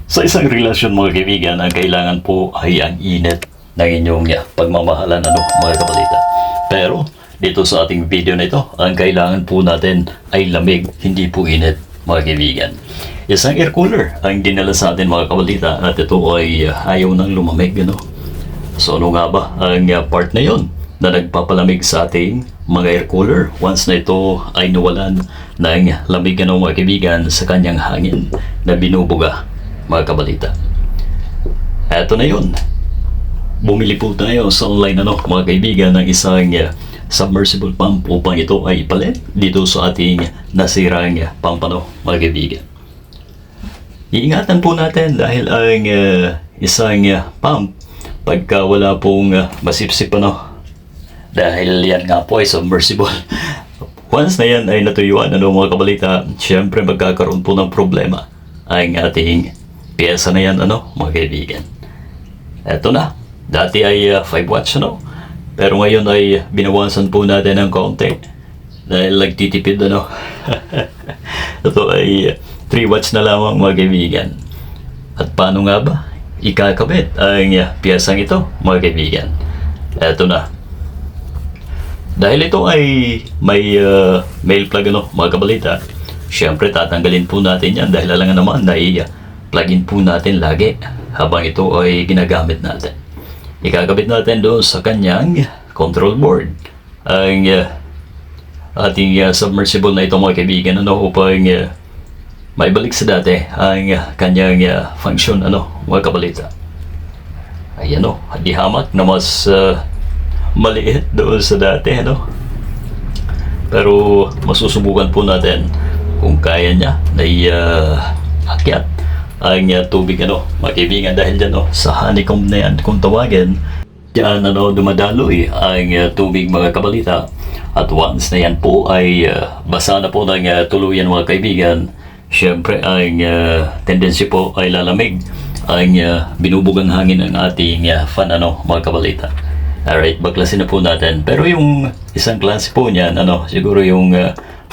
Sa isang relasyon mga kaibigan, ang kailangan po ay ang init ng inyong pagmamahalan, mga kabalita. Pero dito sa ating video na ito, ang kailangan po natin ay lamig, hindi po init mga kaibigan. Isang air cooler ang dinala sa atin mga kabalita at ito ay ayaw nang lumamig. So ano nga ba ang part na yon na nagpapalamig sa ating mga air cooler once na ito ay nawalan ng lamig mga kaibigan sa kanyang hangin na binubuga mga kabalita. Eto na yun. Bumili po tayo sa online mga kaibigan ng isang submersible pump upang ito ay ipalit dito sa ating nasirang pump mga kaibigan. Iingatan po natin dahil ang isang pump pagka wala pong masipsip dahil yan nga po ay submersible. Once na yan ay natuyuan mga kabalita, syempre magkakaroon po ng problema ang ating piyesa na yan mga kaibigan. Eto na, dati ay 5 watts pero ngayon ay binawasan po natin ng konti dahil nagtitipid ito ay 3 watts na lamang mga kaibigan. At paano nga ba ikakabit ang piyesang ito mga kaibigan? Eto na, dahil ito ay may male plug mga kabalita, syempre tatanggalin po natin yan dahil alangan naman na plug-in po natin lagi habang ito ay ginagamit natin. Ikakabit natin doon sa kanyang control board ang ating submersible na ito mga kaibigan upang maibalik sa dati ang kanyang function mga kabalita. Ay di hamak na mas maliit doon sa dati pero masusubukan po natin kung kaya niya na akyat ang tubig mga kaibigan dahil dyan sa honeycomb na yan kung tawagin dyan dumadaloy ang tubig mga kabalita at once na yan po ay basa na po ng tuluyan mga kaibigan, syempre ang tendency po ay lalamig ang binubugang hangin ng ating fan mga kabalita. Alright, baklasin na po natin. Pero yung isang klase po niyan siguro yung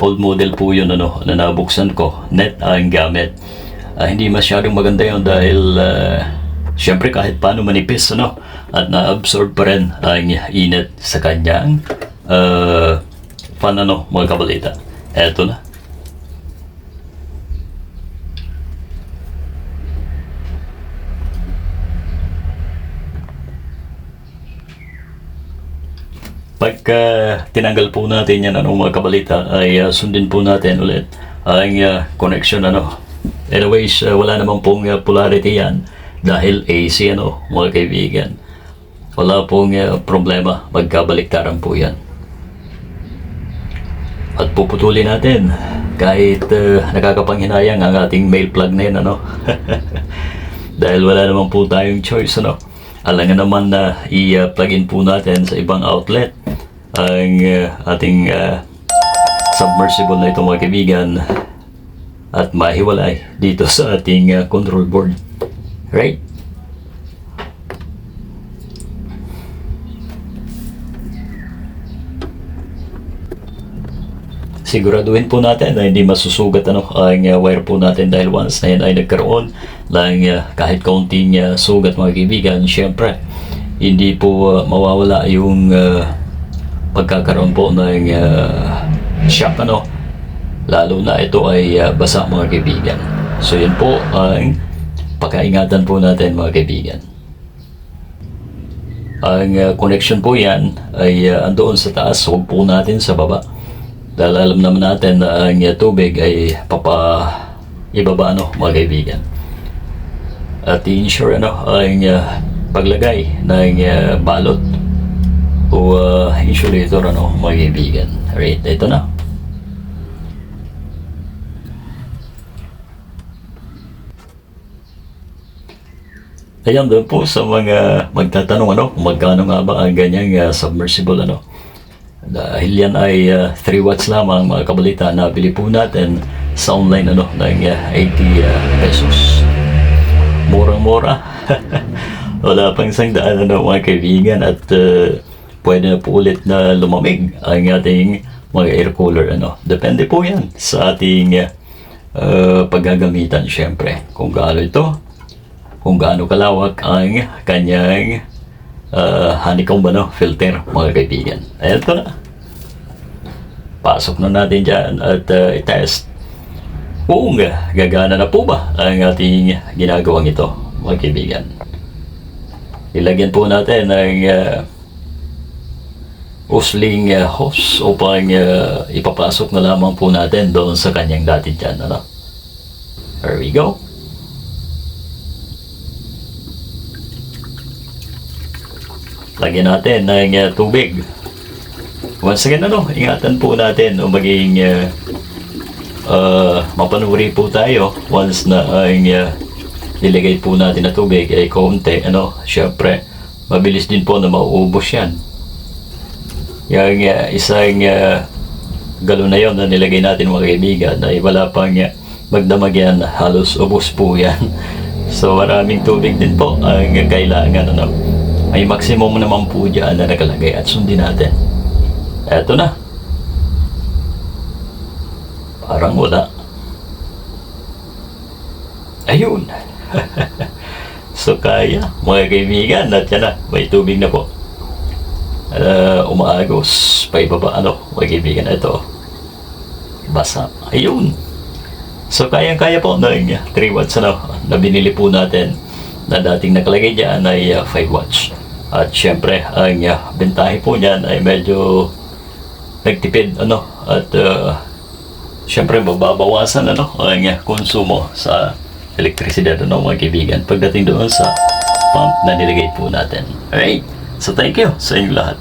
old model po yun na nabuksan ko, net ang gamit. Hindi masyadong maganda yun dahil syempre kahit paano manipis at na-absorb pa rin ang init sa kanyang fan mga kabalita. Eto na. Pagka tinanggal po natin yan mga kabalita ay sundin po natin ulit ang connection Anyways, wala namang pong polarity yan dahil AC mga kaibigan. Wala pong problema, magkabaliktaran po yan. At puputulin natin kahit nakakapanghinayang ang ating male plug na yan dahil wala naman po tayong choice alangan naman na i-plug in po natin sa ibang outlet ang ating submersible na ito mga kaibigan at mahiwalay dito sa ating control board. Right? Siguraduhin po natin na hindi masusugat ang wire po natin dahil once na yan ay nagkaroon ng kahit kaunting sugat mga kaibigan, syempre hindi po mawawala yung pagkakaroon po ng shock lalo na ito ay basa mga kaibigan. So yun po ang pagkaingatan po natin mga kaibigan. Ang connection po yan ay andoon sa taas, huwag po natin sa baba dahil alam naman natin na ang tubig ay ibaba mga kaibigan. At i-ensure ang paglagay ng balot o insulator mga kaibigan. Alright, ito na. Ayan doon po sa mga magtatanong magkano nga ba ang ganyang submersible dahil yan ay 3 watts lamang mga kabalita na bili po natin sa online ng 80 pesos. Murang-mura. Wala pang 100 mga kaibigan at pwede na po ulit na lumamig ang ating mga air cooler Depende po yan sa ating paggagamitan syempre. Kung gaano ito kung gaano kalawak ang kanyang honeycomb filter, mga kaibigan. Ito na. Pasok na natin dyan at i-test kung gagana na po ba ang ating ginagawang ito, mga kaibigan. Ilagyan po natin ng usling hose upang ipapasok na lamang po natin doon sa kanyang dati dyan. There we go. Lagyan natin ng tubig. Once again, ingatan po natin o maging mapanuri po tayo once na ang nilagay po natin na tubig ay konti, syempre mabilis din po na mauubos yan. Yung isang galon na yon na nilagay natin, mga kaibigan, ay wala pang magdamag yan, halos ubos po yan. So maraming tubig din po ang kailangan. May maximum naman po dyan na nakalagay at sundin natin. Eto na. Parang wala. Ayun. So kaya, mga kaibigan, at yan na, may tubig na po. Umaagos pa ibaba, mga kaibigan, ito basa. Ayun. So kayang-kaya po ng 3 watts na binili po natin, na dating nakalagay dyan ay 5 watts. At syempre ang bentahe po niyan ay medyo nagtipid, at syempre mababawasan ang konsumo sa elektrisidad, mga kaibigan, pagdating doon sa pump na nilagay po natin. Alright, so thank you sa inyong lahat.